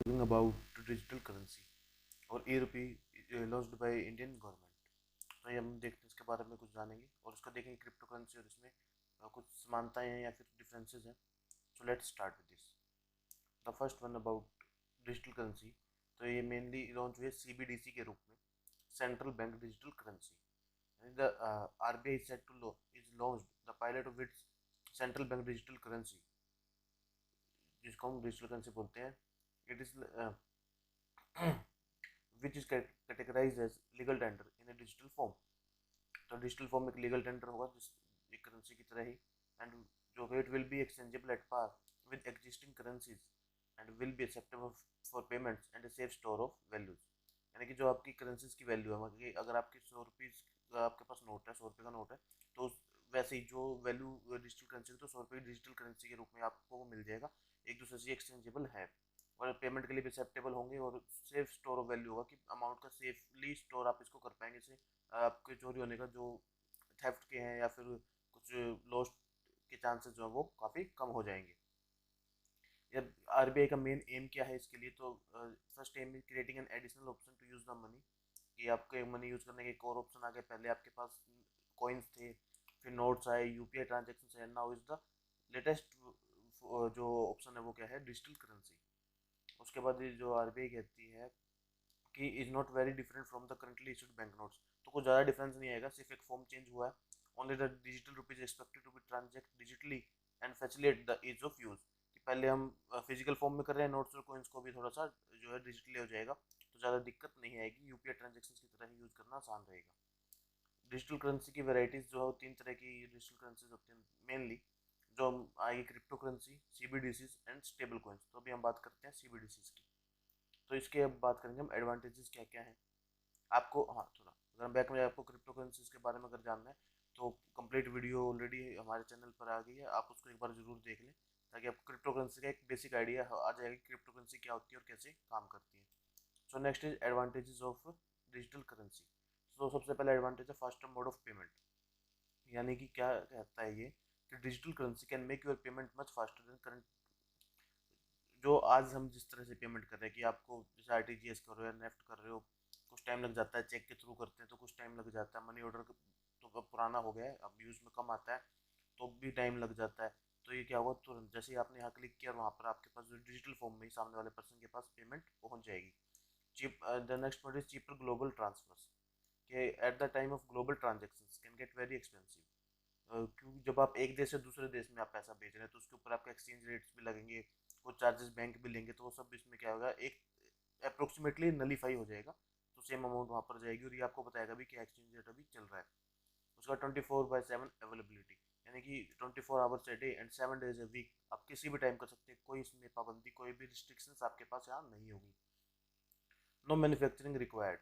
Talking about digital currency और e-rupee launched by Indian government। तो ये हम देखते हैं इसके बारे में कुछ जानेंगे और उसका देखेंगे क्रिप्टो करेंसी और इसमें कुछ समानताएं हैं या फिर डिफरेंसेस हैं। So let's start with this. The first one about digital currency. तो ये मेनली लॉन्च हुई सीबीडीसी के रूप में, central bank digital currency. The RBI set two is launched the pilot of its central bank digital currency, जिसको हम digital currency बोलते हैं। It is which is categorized as legal tender in a digital form। तो digital form में एक legal tender होगा जिस एक करेंसी की तरह ही, एंड जो it will be exchangeable at par with existing currencies and will be acceptable for payments and a safe store of values. यानी कि जो आपकी करेंसीज की वैल्यू है, मतलब कि अगर आपकी 100 रुपीज़ आपके पास नोट है, 100 रुपये का नोट है, तो वैसे ही जो वैल्यू डिजिटल करेंसी की, तो 100 रुपये डिजिटल करेंसी के रूप में आपको मिल जाएगा, एक दूसरे से एक्सचेंजेबल है और पेमेंट के लिए भी एक्सेप्टेबल होंगे और सेफ स्टोर ऑफ वैल्यू होगा कि अमाउंट का सेफली स्टोर आप इसको कर पाएंगे। इससे आपके चोरी होने का जो थेफ्ट के हैं या फिर कुछ लॉस्ट के चांसेस जो है वो काफ़ी कम हो जाएंगे। या आरबीआई का मेन एम क्या है इसके लिए, तो first aim is creating an additional option to use the money, कि आपके मनी यूज़ करने के एक और ऑप्शन आ गया। पहले आपके पास कॉइन्स थे, फिर नोट्स आए, यूपीआई ट्रांजेक्शन है, नाउ इज द लेटेस्ट जो ऑप्शन है वो क्या है, डिजिटल करेंसी। उसके बाद ये जो आरबीआई कहती है कि is not very different from the currently issued bank notes, तो कुछ ज़्यादा डिफरेंस नहीं आएगा, सिर्फ एक फॉर्म चेंज हुआ है। Only the digital rupees expected to be transact digitally and facilitate the ease of use, कि पहले हम फिजिकल फॉर्म में कर रहे हैं नोट्स और कॉइन्स को भी थोड़ा सा जो है डिजिटली हो जाएगा, तो ज़्यादा दिक्कत नहीं आएगी, यूपीआई ट्रांजेक्शन की तरह ही यूज़ करना आसान रहेगा। डिजिटल करेंसी की वेराइटीज़ जो है तीन तरह की डिजिटल करेंसीज होती हैं मेनली, जो हम आएगी crypto currency, CBDCs and stable coins. तो अभी हम बात करते हैं सीबीडीसीज की। तो इसके अब बात करेंगे हम एडवांटेजेस क्या क्या हैं आपको। हाँ, थोड़ा अगर बैक में आपको क्रिप्टो करेंसीज के बारे में अगर जानना है तो कंप्लीट वीडियो ऑलरेडी हमारे चैनल पर आ गई है, आप उसको एक बार जरूर देख लें ताकि आपको क्रिप्टो करेंसी का एक बेसिक आइडिया आ जाएगा कि क्रिप्टो करेंसी क्या होती है और कैसे काम करती है। So next is advantages of digital currency. तो सबसे पहला एडवांटेज है फास्टर मोड ऑफ पेमेंट। यानी कि क्या कहता है ये कि digital currency can make your payment much faster than current. जो आज हम जिस तरह से पेमेंट कर रहे हैं कि आपको जैसे आरटीजीएस कर रहे हो या नेफ्ट कर रहे हो, कुछ टाइम लग जाता है, चेक के थ्रू करते हैं तो कुछ टाइम लग जाता है, मनी ऑर्डर तो अब पुराना हो गया है, अब यूज़ में कम आता है तो भी टाइम लग जाता है। तो ये क्या हुआ, तुरंत जैसे ही आपने यहाँ क्लिक किया और वहाँ पर आपके पास जो डिजिटल फॉर्म में ही सामने वाले पर्सन के पास पेमेंट पहुँच जाएगी। Cheap the next point is cheaper global transfers, कि at the time of global transactions can get very expensive. क्योंकि जब आप एक देश से दूसरे देश में आप पैसा भेज रहे हैं तो उसके ऊपर आपका एक्सचेंज रेट्स भी लगेंगे, कुछ चार्जेस बैंक भी लेंगे, तो वो सब इसमें क्या होगा, एक अप्रोक्सीमेटली नलीफाई हो जाएगा, तो सेम अमाउंट वहाँ पर जाएगी और ये आपको बताएगा भी क्या एक्सचेंज रेट अभी चल रहा है। उसका 24/7 अवेलेबिलिटी, यानी कि 24 hours a day and 7 days a week आप किसी भी टाइम कर सकते हैं, कोई इसमें पाबंदी, कोई भी रिस्ट्रिक्शंस आपके पास यहाँ नहीं होगी। No manufacturing required.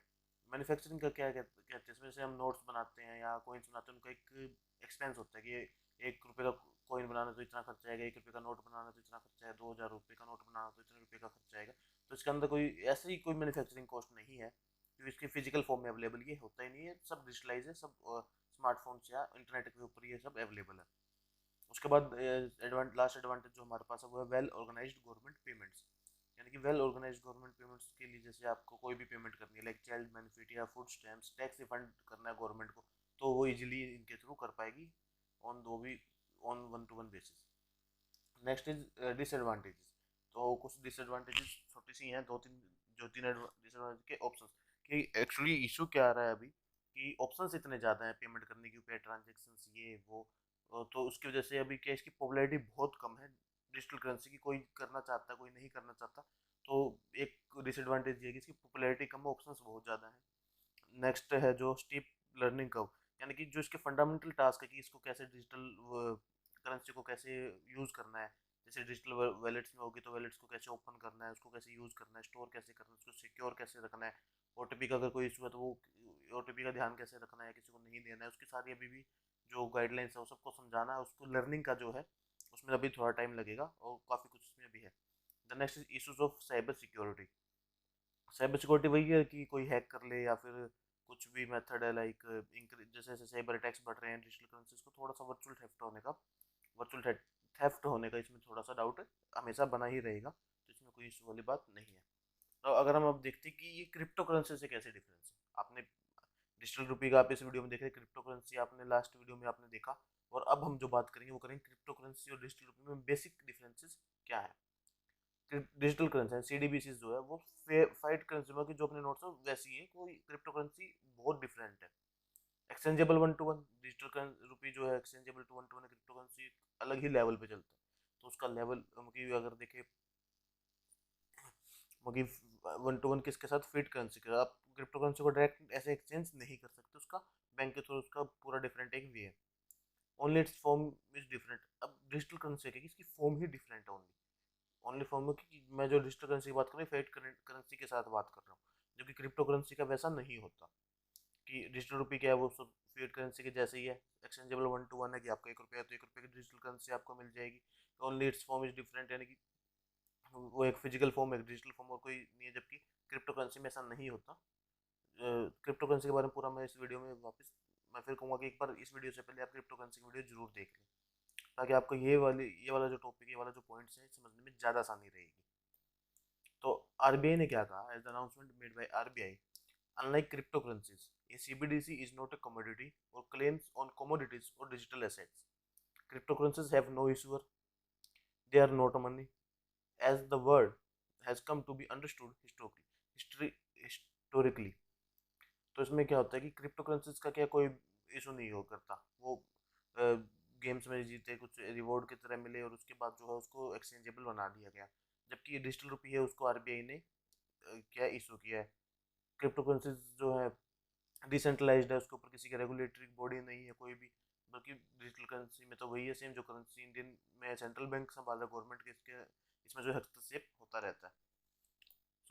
मैन्युफैक्चरिंग का क्या कहते हैं, इसमें से हम नोट्स बनाते हैं या कोइंस बनाते हैं, उनका एक एक्सपेंस होता है कि 1 रुपये का कॉइन बनाना तो इतना खर्चा आएगा, 1 रुपये का नोट बनाना तो इतना खर्चा है, 2,000 रुपये का नोट बनाना तो इतने रुपये का खर्चा आएगा। तो इसके अंदर कोई ऐसे ही कोई मैन्युफैक्चरिंग कॉस्ट नहीं है, क्योंकि इसके फिजिकल फॉर्म में अवेलेबल ये होता ही नहीं है, सब डिजिटलाइज है, सब स्मार्टफोन्स या इंटरनेट के ऊपर ये सब अवेलेबल है। उसके बाद लास्ट एडवांटेज जो हमारे पास है वो है वेल ऑर्गेनाइज्ड गवर्नमेंट पेमेंट्स। यानी कि वेल ऑर्गेनाइज्ड गवर्नमेंट पेमेंट्स के लिए जैसे आपको कोई भी पेमेंट करनी है, लाइक चाइल्ड बेनिफिट या फूड स्टैम्प्स, टैक्स रिफंड करना है गवर्नमेंट को, तो वो इजीली इनके थ्रू कर पाएगी ऑन दो भी on one to one basis. Next is disadvantages. तो कुछ डिसएडवांटेजेस छोटी सी हैं, दो तीन, जो तीन डिसएडवांटेज के ऑप्शंस, कि एक्चुअली इशू क्या आ रहा है अभी कि ऑप्शंस इतने ज़्यादा हैं पेमेंट करने की, यूपीआई ट्रांजेक्शन्स ये वो, तो उसकी वजह से अभी क्या इसकी पॉपुलैरिटी बहुत कम है डिजिटल करेंसी की, कोई करना चाहता है कोई नहीं करना चाहता। तो एक डिसएडवांटेज ये है कि इसकी पॉपुलैरिटी कम है, ऑप्शंस बहुत ज़्यादा हैं। नेक्स्ट है जो स्टीप लर्निंग कर्व, यानी कि जो इसके फंडामेंटल टास्क है कि इसको कैसे डिजिटल करेंसी को कैसे यूज़ करना है, जैसे डिजिटल वैलेट्स में होगी तो वैलेट्स को कैसे ओपन करना है, उसको कैसे यूज़ करना है, स्टोर कैसे करना है, उसको सिक्योर कैसे रखना है, ओटीपी का अगर कोई इशू है तो वो ओटीपी का ध्यान कैसे रखना है, किसी को नहीं देना है, उसकी सारी अभी भी जो गाइडलाइंस है वो सबको समझाना है, उसको लर्निंग का जो है उसमें अभी थोड़ा टाइम लगेगा और काफ़ी कुछ उसमें भी है। The next is issues of cyber security. Cyber security वही है कि कोई हैक कर ले या फिर कुछ भी मेथड है, लाइक जैसे जैसे साइबर अटैक्स बढ़ रहे हैं डिजिटल करेंसीज को, थोड़ा सा वर्चुअल थेफ्ट होने का इसमें थोड़ा सा डाउट हमेशा बना ही रहेगा, तो इसमें कोई इशू वाली बात नहीं है। तो अगर हम अब देखते हैं कि ये क्रिप्टो करेंसी से कैसे डिफरेंस है, आपने डिजिटल रुपी का आप इस वीडियो में देख रहे हैं, क्रिप्टो करेंसी आपने लास्ट वीडियो में आपने देखा, और अब हम जो बात करेंगे वो करेंगे क्रिप्टो करेंसी और डिजिटल रुपी में बेसिक डिफरेंसेस क्या है। डिजिटल करेंसी सीडीबीसी जो है वो फाइट करेंसी में जो अपने नोट्स है वैसी है, कोई क्रिप्टो करेंसी बहुत डिफरेंट है। Exchangeable one to one, digital rupee जो है exchangeable to one, crypto currency अलग ही लेवल पे चलता है। तो उसका लेवल अगर देखें वन टू वन किसके साथ, फिट करेंसी के साथ। आप क्रिप्टो करेंसी को डायरेक्ट ऐसे एक्सचेंज नहीं कर सकते, उसका बैंक के थ्रू उसका पूरा डिफरेंट एक वे है। Only it's form is different. अब डिजिटल करेंसी है कि इसकी फॉर्म ही डिफरेंट है, ओनली ओनली फॉर्म में कि मैं जो डिजिटल करेंसी की बात कर रहा हूँ फेट करेंसी के साथ बात कर रहा हूँ, जो कि क्रिप्टो करेंसी का वैसा नहीं होता। कि डिजिटल रुपी क्या है, वो सब फेट करेंसी के जैसे ही है, एक्सचेंजेबल वन टू वन है कि आपका 1 रुपया है तो 1 रुपये की डिजिटल करेंसी आपको मिल जाएगी। Only it's form is different, यानी कि वो एक फिजिकल फॉर्म है, डिजिटल फॉर्म और कोई नहीं है, जबकि क्रिप्टो करेंसी में ऐसा नहीं होता। क्रिप्टो करेंसी के बारे में पूरा मैं इस वीडियो में वापस मैं फिर कहूँगा कि एक बार इस वीडियो से पहले आप क्रिप्टो करेंसी की वीडियो जरूर देख लें, ताकि आपको ये वाला जो टॉपिक, ये वाला जो पॉइंट्स है समझने में ज़्यादा आसानी रहेगी। तो आरबीआई ने क्या कहा, as the announcement made by RBI, unlike crypto currencies a CBDC is not a commodity और क्लेम्स ऑन कमोडिटीज और digital assets. Crypto currencies have no issuer, they are not money as the word has come to be understood historically। तो इसमें क्या होता है कि crypto currencies का क्या कोई इशू नहीं हो करता, वो गेम्स में जीते कुछ रिवॉर्ड की तरह मिले और उसके बाद जो है उसको एक्सचेंजेबल बना दिया गया। जबकि ये डिजिटल रुपी है, उसको आरबीआई ने क्या इशू किया है। क्रिप्टो करेंसीज जो है डिसेंट्रलाइज्ड है, उसके ऊपर किसी की रेगुलेटरी बॉडी नहीं है कोई भी, बल्कि डिजिटल करेंसी में तो वही है सेम जो करेंसी इंडियन में सेंट्रल बैंक संभाल रहा है, गवर्नमेंट के, इसके इसमें जो हस्तक्षेप होता रहता है।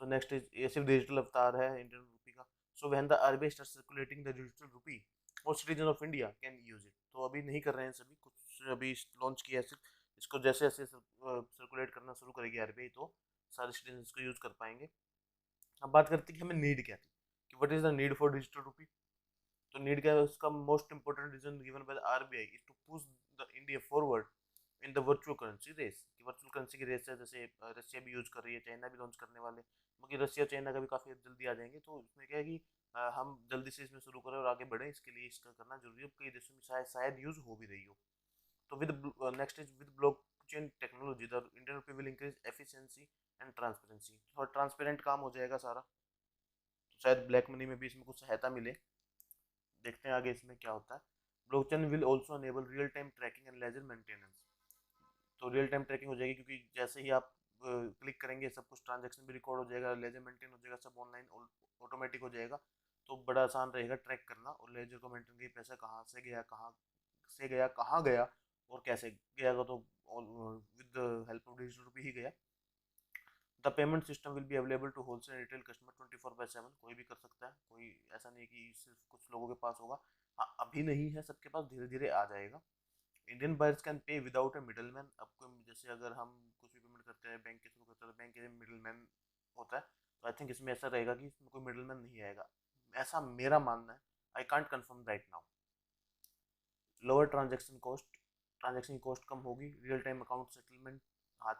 सो नेक्स्ट इज, ये सिर्फ डिजिटल अवतार है इंडियन रुपी का। So when the RBI start circulating the digital rupee और citizen of India can use it. तो अभी नहीं कर रहे हैं सभी, कुछ अभी लॉन्च किया है सिर्फ, इसको जैसे जैसे सर्कुलेट करना शुरू करेगी आरबीआई तो सारे सिटीजन इसको यूज कर पाएंगे। अब बात करते हैं कि हमें नीड क्या थी, कि what is the need for digital rupee. तो नीड क्या है, उसका most important reason given by the RBI is to push the India forward in the virtual currency race. कि वर्चुअल करेंसी की रेस है, जैसे रशिया भी यूज कर रही है, चाइना भी लॉन्च करने वाले, मगर रशिया चाइना का भी काफी जल्दी आ जाएंगे। तो इसमें क्या है कि हम जल्दी से इसमें शुरू करें और आगे बढ़े, इसके लिए इसका करना जरूरी है। कई देशों में शायद शायद यूज हो भी रही हो। तो with next is with blockchain technology the Indian rupee will increase efficiency and transparency. थोड़ा ट्रांसपेरेंट काम हो जाएगा सारा, तो शायद ब्लैक मनी में भी इसमें कुछ सहायता मिले। देखते हैं आगे इसमें क्या होता है। Blockchain will also enable real time tracking and ledger maintenance. तो रियल टाइम ट्रैकिंग हो जाएगी, क्योंकि जैसे ही आप क्लिक करेंगे सब कुछ ट्रांजैक्शन भी रिकॉर्ड हो जाएगा, लेजर मेंटेन हो जाएगा, सब ऑनलाइन ऑटोमेटिक हो जाएगा। तो बड़ा आसान रहेगा ट्रैक करना, और लेजर को मेंटेन की पैसा कहाँ से गया, कहाँ गया और कैसे गया, तो with the help of digital rupee ही गया। The payment system will be available to wholesale retail customer 24/7। कोई भी कर सकता है, कोई ऐसा नहीं कि सिर्फ कुछ लोगों के पास होगा। हाँ, अभी नहीं है सबके पास, धीरे धीरे आ जाएगा। Indian buyers can pay without A middle man. आपको जैसे अगर हम कुछ भी पेमेंट करते हैं बैंक के थ्रू करते हैं तो बैंक के मिडल मैन होता है, तो आई थिंक इसमें ऐसा रहेगा कि इसमें कोई मिडल मैन नहीं आएगा, ऐसा मेरा मानना है। I can't confirm right now. Lower transaction cost कम होगी, रियल टाइम अकाउंट सेटलमेंट हाथ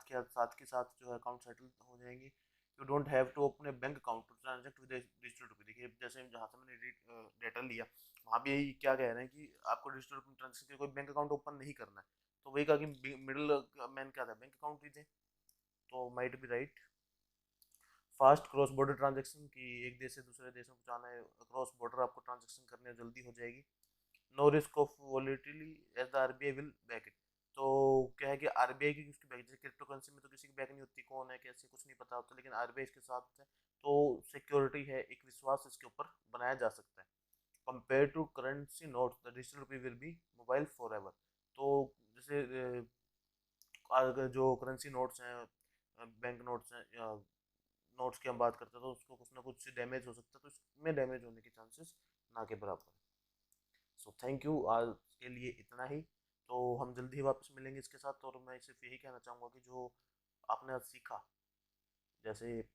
के साथ जो है अकाउंट सेटल हो जाएंगे। You don't have to open a bank account to transact with digital rupee. देखिए जैसे जहाँ से मैंने डेटा लिया वहाँ भी यही क्या कह रहे हैं कि आपको डिजिटल रुपी ट्रांजेक्शन के लिए कोई बैंक अकाउंट ओपन नहीं करना है। तो वही कहा कि मिडिल मैन क्या था, बैंक अकाउंट लीजिए, तो might be right. Fast cross border transaction, की एक देश से दूसरे देश में जाना है, क्रॉस बॉर्डर आपको ट्रांजेक्शन करने जल्दी हो जाएगी। No risk of volatility as the RBI will back it. तो क्या है कि आरबीआई की उसकी बैक, जैसे क्रिप्टो करेंसी में तो किसी की बैक नहीं होती, कौन है कैसे कुछ नहीं पता होता, लेकिन आरबीआई इसके साथ है, तो सिक्योरिटी है, एक विश्वास इसके ऊपर बनाया जा सकता है। Compare to currency notes the digital rupee will be mobile forever. तो जैसे अगर जो करेंसी नोट्स हैं, बैंक नोट्स हैं या नोट्स की हम बात करते हैं, तो उसको कुछ ना कुछ डैमेज हो सकता है, तो इसमें डैमेज होने के चांसेस ना के बराबर। सो थैंक यू, आज के लिए इतना ही। तो हम जल्दी ही वापस मिलेंगे इसके साथ, और मैं सिर्फ यही कहना चाहूँगा कि जो आपने आज सीखा, जैसे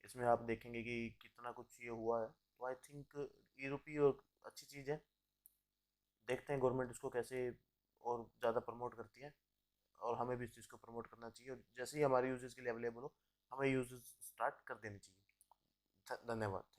इसमें आप देखेंगे कि कितना कुछ ये हुआ है, तो आई थिंक ये रुपी अच्छी चीज़ है। देखते हैं गवर्नमेंट इसको कैसे और ज़्यादा प्रमोट करती है, और हमें भी इस चीज़ को प्रमोट करना चाहिए, और जैसे ही हमारे यूजेस के लिए अवेलेबल हो हमें यूज स्टार्ट कर देनी चाहिए। धन्यवाद।